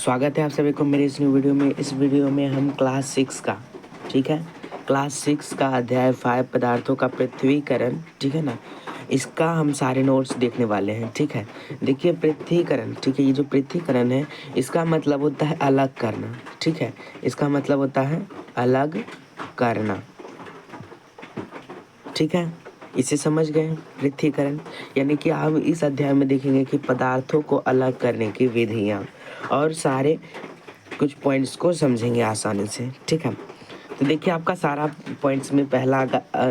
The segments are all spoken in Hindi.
स्वागत है आप सभी को मेरे इस न्यू वीडियो में। इस वीडियो में हम क्लास 6 का, ठीक है, क्लास 6 का अध्याय 5 पदार्थों का पृथ्वीकरण, ठीक है ना, इसका हम सारे नोट्स देखने वाले हैं। ठीक है, देखिए पृथ्वीकरण, ठीक है, ये जो पृथ्वीकरण है इसका मतलब होता है अलग करना। ठीक है, इसका मतलब होता है अलग करना। ठीक है, इसे समझ गए पृथ्वीकरण, यानी कि हम इस अध्याय में देखेंगे कि पदार्थों को अलग करने की विधियाँ और सारे कुछ पॉइंट्स को समझेंगे आसानी से। ठीक है, तो देखिए आपका सारा पॉइंट्स में पहला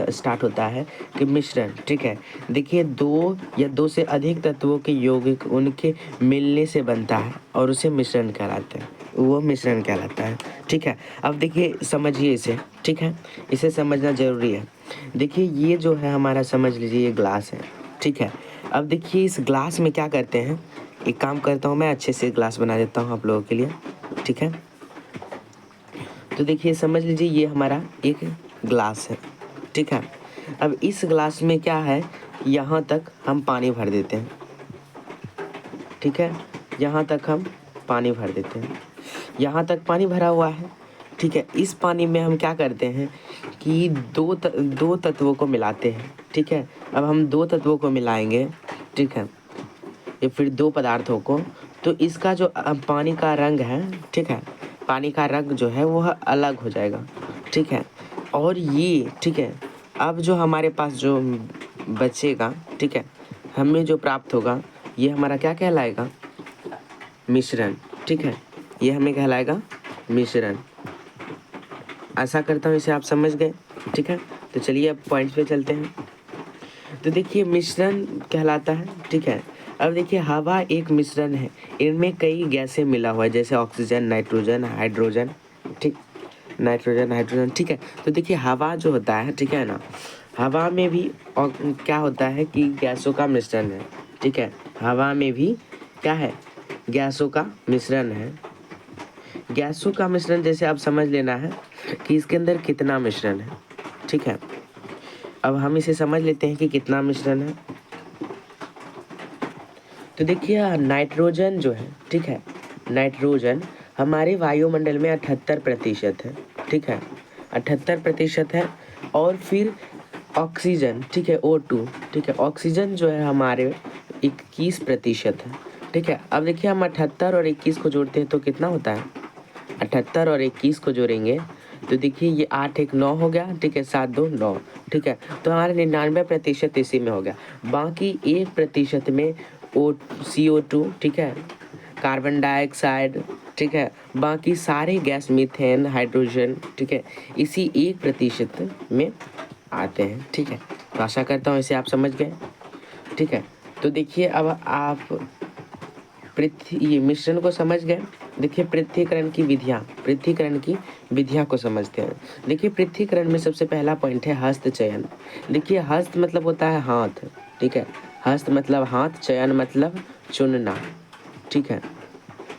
स्टार्ट होता है कि मिश्रण। ठीक है, देखिए दो या दो से अधिक तत्वों के यौगिक उनके मिलने से बनता है और उसे मिश्रण कहलाते हैं, वो मिश्रण कहलाता है। ठीक है, अब देखिए समझिए इसे। ठीक है, इसे समझना ज़रूरी है। देखिए ये जो है हमारा, समझ लीजिए ये ग्लास है। ठीक है, अब देखिए इस ग्लास में क्या करते हैं, एक काम करता हूँ मैं अच्छे से ग्लास बना देता हूँ आप लोगों के लिए। ठीक है, तो देखिए समझ लीजिए ये हमारा एक ग्लास है। ठीक है, अब इस ग्लास में क्या है, यहाँ तक हम पानी भर देते हैं। ठीक है, यहाँ तक हम पानी भर देते हैं, यहाँ तक पानी भरा हुआ है। ठीक है, इस पानी में हम क्या करते हैं कि दो तत्वों को मिलाते हैं। ठीक है, अब हम दो तत्वों को मिलाएंगे, ठीक है, या फिर दो पदार्थों को, तो इसका जो पानी का रंग है, ठीक है, पानी का रंग जो है वह अलग हो जाएगा। ठीक है, और ये, ठीक है, अब जो हमारे पास जो बचेगा, ठीक है, हमें जो प्राप्त होगा ये हमारा क्या कहलाएगा, मिश्रण। ठीक है, ये हमें कहलाएगा मिश्रण। आशा करता हूँ इसे आप समझ गए। ठीक है, तो चलिए अब पॉइंट्स पे चलते हैं। तो देखिए मिश्रण कहलाता है। ठीक है, अब देखिए हवा एक मिश्रण है, इनमें कई गैसें मिला हुआ है, जैसे ऑक्सीजन, नाइट्रोजन, हाइड्रोजन। ठीक, नाइट्रोजन, हाइड्रोजन। ठीक है, तो देखिए हवा जो होता है, ठीक है ना, हवा में भी और क्या होता है कि गैसों का मिश्रण है। ठीक है, हवा में भी क्या है, गैसों का मिश्रण है। गैसों का मिश्रण जैसे आप समझ लेना है कि इसके अंदर कितना मिश्रण है। ठीक है, अब हम इसे समझ लेते हैं कि कितना मिश्रण है। तो देखिए नाइट्रोजन जो है, ठीक है, नाइट्रोजन हमारे वायुमंडल में 78% है। ठीक है, 78% है। और फिर ऑक्सीजन, ठीक है, O2, ठीक है, ऑक्सीजन जो है हमारे 21% है। ठीक है, अब देखिए हम 78 और 21 को जोड़ते हैं तो कितना होता है, 78 और 21 को जोड़ेंगे तो देखिए ये 8 1 9 हो गया। ठीक है, 7 2 9। ठीक है, तो हमारे 99% इसी में हो गया। बाकी 1% में CO2, ठीक है, कार्बन डाइऑक्साइड, ठीक है, बाकी सारे गैस, मीथेन, हाइड्रोजन, ठीक है, इसी 1% में आते हैं। ठीक है, तो आशा करता हूँ इसे आप समझ गए। ठीक है, तो देखिए अब आप ये मिश्रण को समझ गए। देखिए पृथ्वीकरण की विधियाँ, पृथ्वीकरण की विधियाँ को समझते हैं। देखिए पृथ्वीकरण में सबसे पहला पॉइंट है हस्त चयन। देखिए हस्त मतलब होता है हाथ। ठीक है, हस्त मतलब हाथ, चयन मतलब चुनना। ठीक है,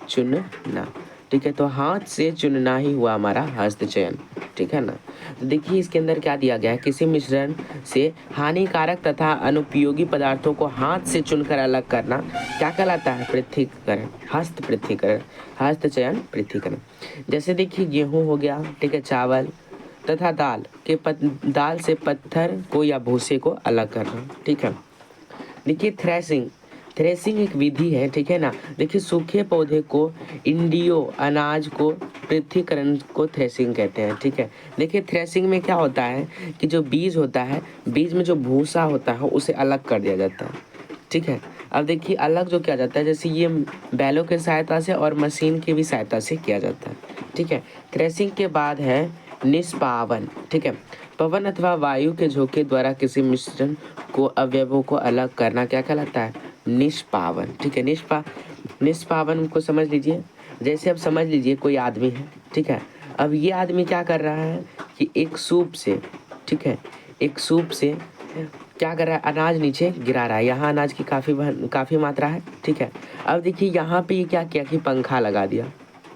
चुनना। ठीक है, तो हाथ से चुनना ही हुआ हमारा हस्त चयन। ठीक है ना, तो देखिए इसके अंदर क्या दिया गया है, किसी मिश्रण से हानिकारक तथा अनुपयोगी पदार्थों को हाथ से चुनकर अलग करना क्या कहलाता है, पृथ्वीकरण, हस्त पृथ्वीकरण, हस्त चयन पृथ्वीकरण। जैसे देखिए गेहूं हो गया, ठीक है, चावल तथा दाल से पत्थर को या भूसे को अलग करना। ठीक है, देखिए थ्रेसिंग, थ्रेसिंग एक विधि है। ठीक है ना, देखिए सूखे पौधे को, इंडियो अनाज को, पृथ्वीकरण को थ्रेसिंग कहते हैं। ठीक है, देखिए थ्रेसिंग में क्या होता है कि जो बीज होता है, बीज में जो भूसा होता है उसे अलग कर दिया जाता है। ठीक है, अब देखिए अलग जो किया जाता है, जैसे ये बैलों की सहायता से और मशीन की भी सहायता से किया जाता है। ठीक है, थ्रेसिंग के बाद है निष्पावन। ठीक है, पवन अथवा वायु के झोंके द्वारा किसी मिश्रण को, अवयवों को अलग करना क्या कहलाता है, निष्पावन। ठीक है, निष्पावन को समझ लीजिए। जैसे अब समझ लीजिए कोई आदमी है, ठीक है, अब ये आदमी क्या कर रहा है कि एक सूप से, ठीक है, एक सूप से क्या कर रहा है, अनाज नीचे गिरा रहा है। यहाँ अनाज की काफ़ी मात्रा है। ठीक है, अब देखिए यहाँ पे ये क्या किया कि पंखा लगा दिया।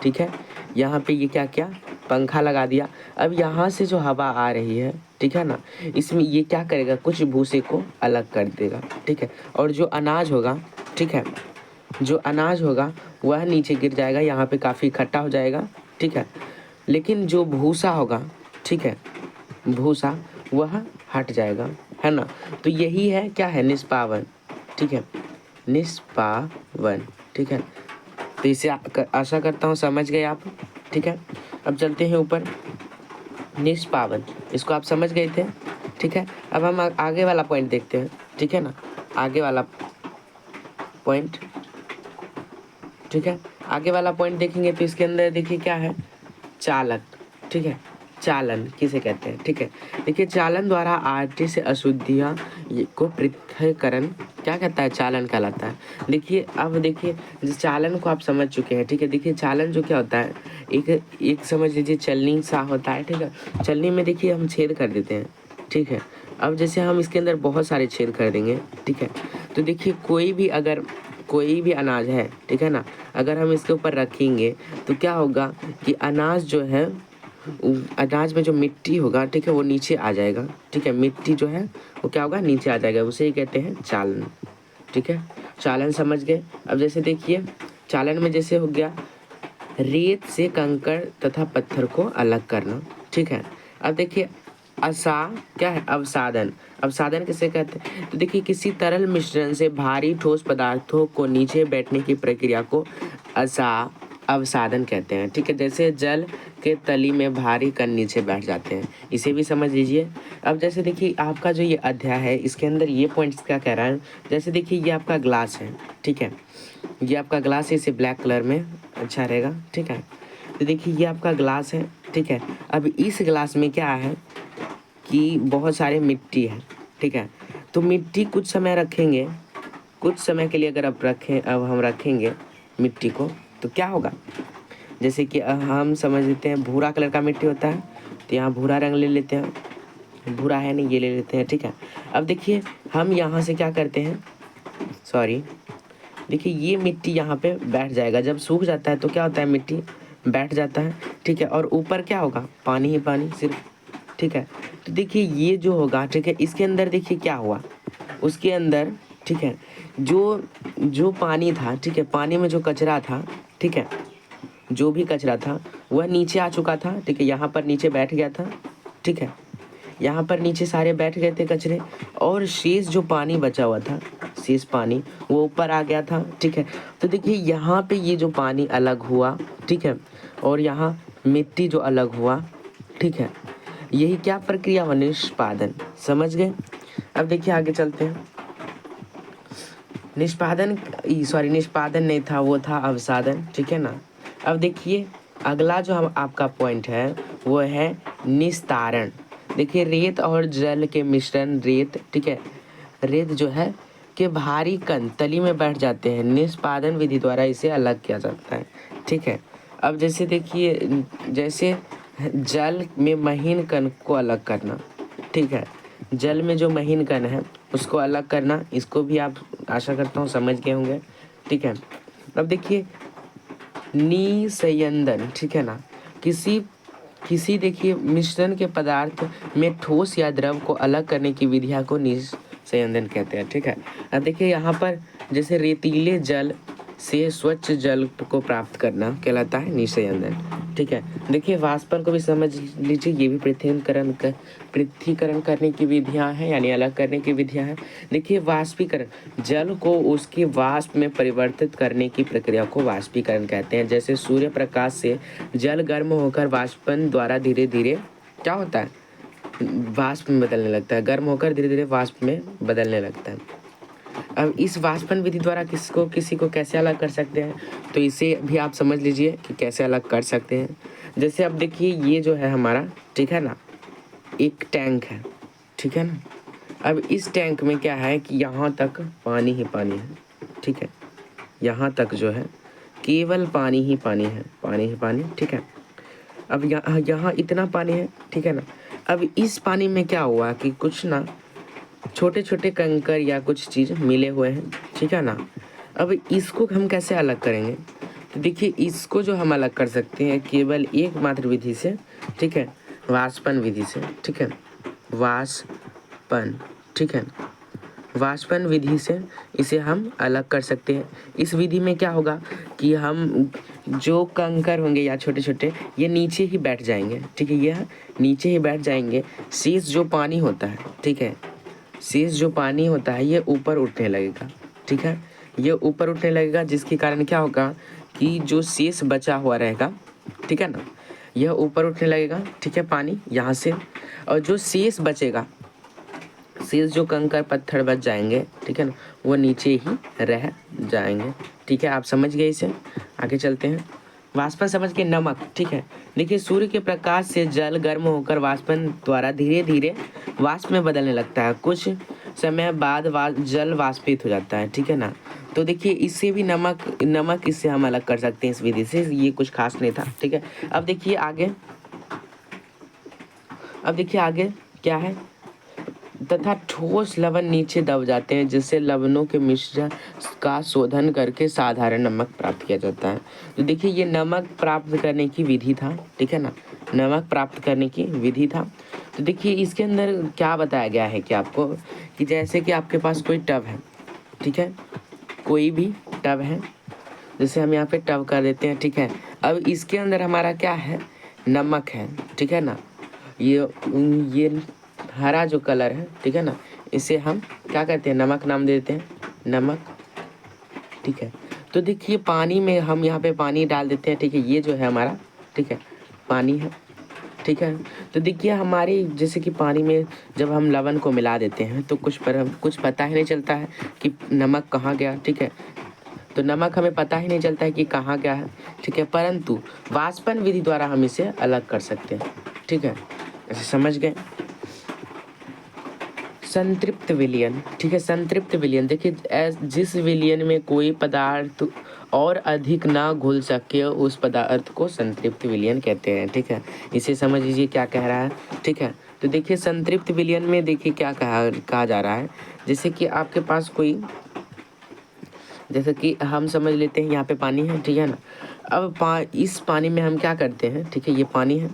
ठीक है, यहाँ पे ये क्या किया, पंखा लगा दिया। अब यहाँ से जो हवा आ रही है, ठीक है ना, इसमें ये क्या करेगा, कुछ भूसे को अलग कर देगा। ठीक है, और जो अनाज होगा, ठीक है, जो अनाज होगा वह नीचे गिर जाएगा, यहाँ पे काफ़ी इकट्ठा हो जाएगा, ठीक है। लेकिन जो भूसा होगा, ठीक है, भूसा वह हट जाएगा, है ना। तो यही है, क्या है, निष्पावन, ठीक है, निष्पावन, ठीक है। तो इसे आशा करता हूँ समझ गए आप, ठीक है। अब चलते हैं ऊपर, निष्पावन, इसको आप समझ गए थे, ठीक है। अब हम आगे वाला पॉइंट देखते हैं, ठीक है ना, आगे वाला पॉइंट, ठीक है। आगे वाला पॉइंट देखेंगे तो इसके अंदर देखिए क्या है, चालक, ठीक है, चालन किसे कहते हैं, ठीक है। देखिए चालन द्वारा आटे से अशुद्धियाँ को पृथक्करण क्या कहता है, चालन कहलाता है। देखिए अब देखिए जिस चालन को आप समझ चुके हैं, ठीक है। देखिए चालन जो क्या होता है, एक समझ लीजिए चलनी सा होता है, ठीक है। चलनी में देखिए हम छेद कर देते हैं, ठीक है। अब जैसे हम इसके अंदर बहुत सारे छेद कर देंगे, ठीक है। तो देखिए कोई भी अनाज है, ठीक है ना, अगर हम इसके ऊपर रखेंगे तो क्या होगा कि अनाज जो है, अनाज में जो मिट्टी होगा, ठीक है, वो नीचे आ जाएगा, ठीक है। मिट्टी जो है वो क्या होगा, नीचे आ जाएगा, उसे ही कहते हैं चालन, ठीक है। चालन समझ गए। अब जैसे देखिए चालन में जैसे हो गया रेत से कंकड़ तथा पत्थर को अलग करना, ठीक है। अब देखिए क्या है, अवसादन, अवसादन किसे कहते हैं, तो देखिए किसी तरल मिश्रण से भारी ठोस पदार्थों को नीचे बैठने की प्रक्रिया को अवसादन कहते हैं, ठीक है। जैसे जल के तली में भारी कण नीचे बैठ जाते हैं, इसे भी समझ लीजिए। अब जैसे देखिए आपका जो ये अध्याय है इसके अंदर ये पॉइंट्स क्या कह रहा है, जैसे देखिए ये आपका ग्लास है, ठीक है, ये आपका ग्लास है, इसे ब्लैक कलर में अच्छा रहेगा, ठीक है। तो देखिए ये आपका ग्लास है, ठीक है। अब इस ग्लास में क्या है कि बहुत सारे मिट्टी है, ठीक है। तो मिट्टी कुछ समय रखेंगे, कुछ समय के लिए अगर अब हम रखेंगे मिट्टी को तो क्या होगा, जैसे कि हम समझ लेते हैं भूरा कलर का मिट्टी होता है, तो यहाँ भूरा रंग ले लेते हैं, भूरा है नहीं, ये ले लेते हैं, ठीक है। अब देखिए हम यहाँ से क्या करते हैं, सॉरी, देखिए ये मिट्टी यहाँ पे बैठ जाएगा, जब सूख जाता है तो क्या होता है, मिट्टी बैठ जाता है, ठीक है। और ऊपर क्या होगा, पानी ही पानी सिर्फ, ठीक है। तो देखिए ये जो होगा, ठीक है, इसके अंदर देखिए क्या हुआ, उसके अंदर, ठीक है, जो पानी था, ठीक है, पानी में जो कचरा था, ठीक है, जो भी कचरा था वह नीचे आ चुका था, ठीक है, यहाँ पर नीचे बैठ गया था, ठीक है, यहाँ पर नीचे सारे बैठ गए थे कचरे, और शेष जो पानी बचा हुआ था, शेष पानी वो ऊपर आ गया था, ठीक है। तो देखिए यहाँ पे ये जो पानी अलग हुआ, ठीक है, और यहाँ मिट्टी जो अलग हुआ, ठीक है, यही क्या प्रक्रिया हुआ, निष्पादन, समझ गए। अब देखिए आगे चलते हैं, निष्पादन नहीं था, वो था अवसादन, ठीक है ना। अब देखिए अगला जो हम आपका पॉइंट है वो है निस्तारण। देखिए रेत और जल के मिश्रण, रेत, ठीक है, रेत जो है के भारी कण तली में बैठ जाते हैं, निष्पादन विधि द्वारा इसे अलग किया जाता है, ठीक है। अब जैसे देखिए जैसे जल में महीन कण को अलग करना, ठीक है, जल में जो महीन कण है उसको अलग करना, इसको भी आप आशा करता हूँ समझ गए होंगे, ठीक है। अब देखिए निस्यंदन, ठीक है ना, किसी देखिए मिश्रण के पदार्थ में ठोस या द्रव को अलग करने की विधिया को निस्यंदन कहते हैं, ठीक है। अब देखिए यहाँ पर जैसे रेतीले जल से स्वच्छ जल को प्राप्त करना कहलाता है निस्यंदन, ठीक है। देखिए वाष्पन को भी समझ लीजिए, ये भी पृथक्करण करने की विधियां हैं, यानी अलग करने की विधियां हैं। देखिए वाष्पीकरण, जल को उसके वाष्प में परिवर्तित करने की प्रक्रिया को वाष्पीकरण कहते हैं। जैसे सूर्य प्रकाश से जल गर्म होकर वाष्पन द्वारा धीरे धीरे क्या होता है, वाष्प में बदलने लगता है, गर्म होकर धीरे धीरे वाष्प में बदलने लगता है। अब इस वाष्पन विधि द्वारा किसी को कैसे अलग कर सकते हैं, तो इसे भी आप समझ लीजिए कि कैसे अलग कर सकते हैं। जैसे अब देखिए ये जो है हमारा, ठीक है ना, एक टैंक है, ठीक है ना। अब इस टैंक में क्या है कि यहाँ तक पानी ही पानी है, ठीक है, यहाँ तक जो है केवल पानी ही पानी है, पानी ही पानी, ठीक है। अब यहाँ इतना पानी है, ठीक है ना। अब इस पानी में क्या हुआ कि कुछ ना छोटे छोटे कंकर या कुछ चीज़ मिले हुए हैं, ठीक है ना। अब इसको हम कैसे अलग करेंगे, तो देखिए इसको जो हम अलग कर सकते हैं केवल एकमात्र विधि से, ठीक है, वाष्पन विधि से, ठीक है, वाष्पन, ठीक है, वाष्पन विधि से इसे हम अलग कर सकते हैं। इस विधि में क्या होगा कि हम जो कंकर होंगे या छोटे छोटे ये नीचे ही बैठ जाएंगे, ठीक है, यह नीचे ही बैठ जाएंगे। शेष जो पानी होता है, ठीक है, शेष जो पानी होता है ये ऊपर उठने लगेगा, ठीक है, ये ऊपर उठने लगेगा, जिसके कारण क्या होगा कि जो शेष बचा हुआ रहेगा, ठीक है ना, यह ऊपर उठने लगेगा, ठीक है, पानी यहाँ से, और जो शेष बचेगा, शेष जो कंकर पत्थर बच जाएंगे, ठीक है ना, वो नीचे ही रह जाएंगे, ठीक है। आप समझ गए इसे, आगे चलते हैं। वाष्पन समझ के नमक, ठीक है। देखिए सूर्य के प्रकाश से जल गर्म होकर वाष्पन द्वारा धीरे धीरे वाष्प में बदलने लगता है। कुछ समय बाद जल वाष्पित हो जाता है, ठीक है ना। तो देखिए इससे भी नमक इससे हम अलग कर सकते हैं इस विधि से, ये कुछ खास नहीं था, ठीक है। अब देखिए आगे क्या है, तथा ठोस लवण नीचे दब जाते हैं, जिससे लवणों के मिश्रण का शोधन करके साधारण नमक प्राप्त किया जाता है। तो देखिए ये नमक प्राप्त करने की विधि था, ठीक है ना, नमक प्राप्त करने की विधि था। तो देखिए इसके अंदर क्या बताया गया है कि आपको, कि जैसे कि आपके पास कोई टब है, ठीक है, कोई भी टब है, जैसे हम यहाँ पे टब कर देते हैं, ठीक है। अब इसके अंदर हमारा क्या है, नमक है, ठीक है ना, ये हरा जो कलर है, ठीक है ना, इसे हम क्या कहते हैं, नमक नाम देते हैं, नमक, ठीक है। तो देखिए पानी में हम यहाँ पे पानी डाल देते हैं, ठीक है, ये जो है हमारा, ठीक है, पानी है, ठीक है। तो देखिए हमारी जैसे कि पानी में जब हम लवण को मिला देते हैं तो कुछ पता ही नहीं चलता है कि नमक कहाँ गया, ठीक है। तो नमक हमें पता ही नहीं चलता है कि कहाँ गया है, ठीक है, परंतु वाष्पन विधि द्वारा हम इसे अलग कर सकते हैं, ठीक है, ऐसे समझ गए। संतृप्त विलयन, ठीक है, संतृप्त विलयन, देखिए जिस विलयन में कोई पदार्थ और अधिक ना घुल सके उस पदार्थ को संतृप्त विलयन कहते हैं, ठीक है। इसे समझ लीजिए क्या कह रहा है, ठीक है। तो देखिए संतृप्त विलयन में देखिए क्या कहा जा रहा है, जैसे कि आपके पास कोई, जैसे कि हम समझ लेते हैं यहाँ पे पानी है, ठीक है ना। अब इस पानी में हम क्या करते हैं, ठीक है, ये पानी है,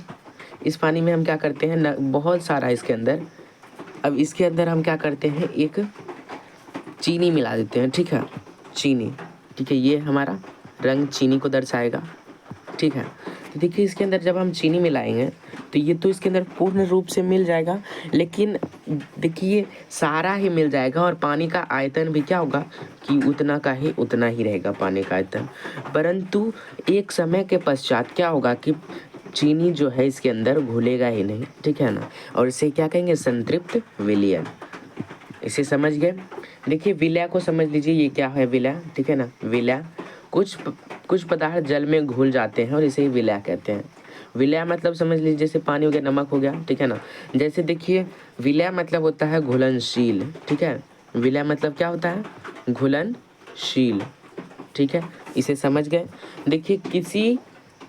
इस पानी में हम क्या करते हैं ना, बहुत सारा इसके अंदर, अब इसके अंदर हम क्या करते हैं, एक चीनी मिला देते हैं, ठीक है, चीनी, ठीक है, ये हमारा रंग चीनी को दर्शाएगा, ठीक है। तो देखिए इसके अंदर जब हम चीनी मिलाएंगे तो ये तो इसके अंदर पूर्ण रूप से मिल जाएगा, लेकिन देखिए सारा ही मिल जाएगा और पानी का आयतन भी क्या होगा कि उतना ही रहेगा पानी का आयतन, परंतु एक समय के पश्चात क्या होगा कि चीनी जो है इसके अंदर घुलेगा ही नहीं, ठीक है ना, और इसे क्या कहेंगे, संतृप्त विलयन। इसे समझ गए। देखिए विलय को समझ लीजिए, ये क्या है विलय, ठीक है ना, विलय कुछ पदार्थ जल में घुल जाते हैं और इसे ही विलय कहते हैं। विलय मतलब समझ लीजिए जैसे पानी हो गया, नमक हो गया, ठीक है ना। जैसे देखिए विलय मतलब होता है घुलनशील, ठीक है, विलय मतलब क्या होता है, घुलनशील, ठीक है, इसे समझ गए। देखिए किसी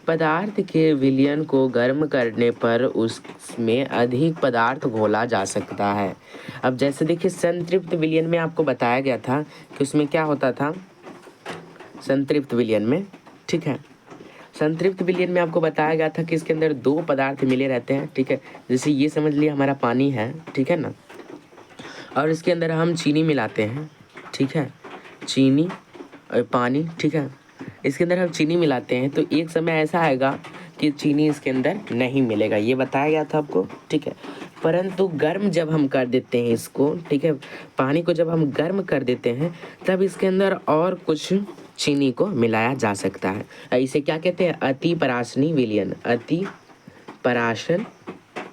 पदार्थ के विलयन को गर्म करने पर उसमें अधिक पदार्थ घोला जा सकता है। अब जैसे देखिए संतृप्त विलयन में आपको बताया गया था कि उसमें क्या होता था, संतृप्त विलयन में, ठीक है, संतृप्त विलयन में आपको बताया गया था कि इसके अंदर दो पदार्थ मिले रहते हैं, ठीक है, जैसे ये समझ लिया हमारा पानी है, ठीक है ना, और इसके अंदर हम चीनी मिलाते हैं, ठीक है, चीनी और पानी, ठीक है, इसके अंदर हम चीनी मिलाते हैं तो एक समय ऐसा आएगा कि चीनी इसके अंदर नहीं मिलेगा, ये बताया गया था आपको, ठीक है। परंतु गर्म जब हम कर देते हैं इसको, ठीक है, पानी को जब हम गर्म कर देते हैं तब इसके अंदर और कुछ चीनी को मिलाया जा सकता है। इसे क्या कहते हैं, अति परासनी विलयन, अति परासन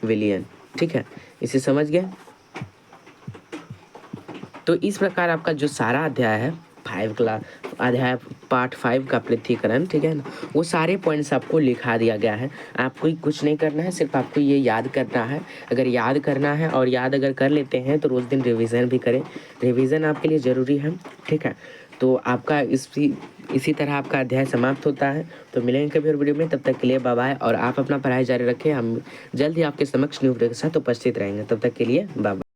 विलयन, ठीक है, इसे समझ गए। तो इस प्रकार आपका जो सारा अध्याय है अध्याय पार्ट 5 का पृथ्वीकरण, ठीक है ना, वो सारे पॉइंट्स आपको लिखा दिया गया है। आपको ही कुछ नहीं करना है, सिर्फ आपको ये याद करना है। अगर याद करना है और याद अगर कर लेते हैं तो रोज़ दिन रिवीजन भी करें, रिवीजन आपके लिए ज़रूरी है, ठीक है। तो आपका इसी तरह आपका अध्याय समाप्त होता है। तो मिलेंगे कभी और वीडियो में, तब तक के लिए बाय बाय, और आप अपना पढ़ाई जारी रखें। हम जल्द ही आपके समक्ष न्यू वीडियो के साथ उपस्थित रहेंगे, तब तक के लिए बाय बाय।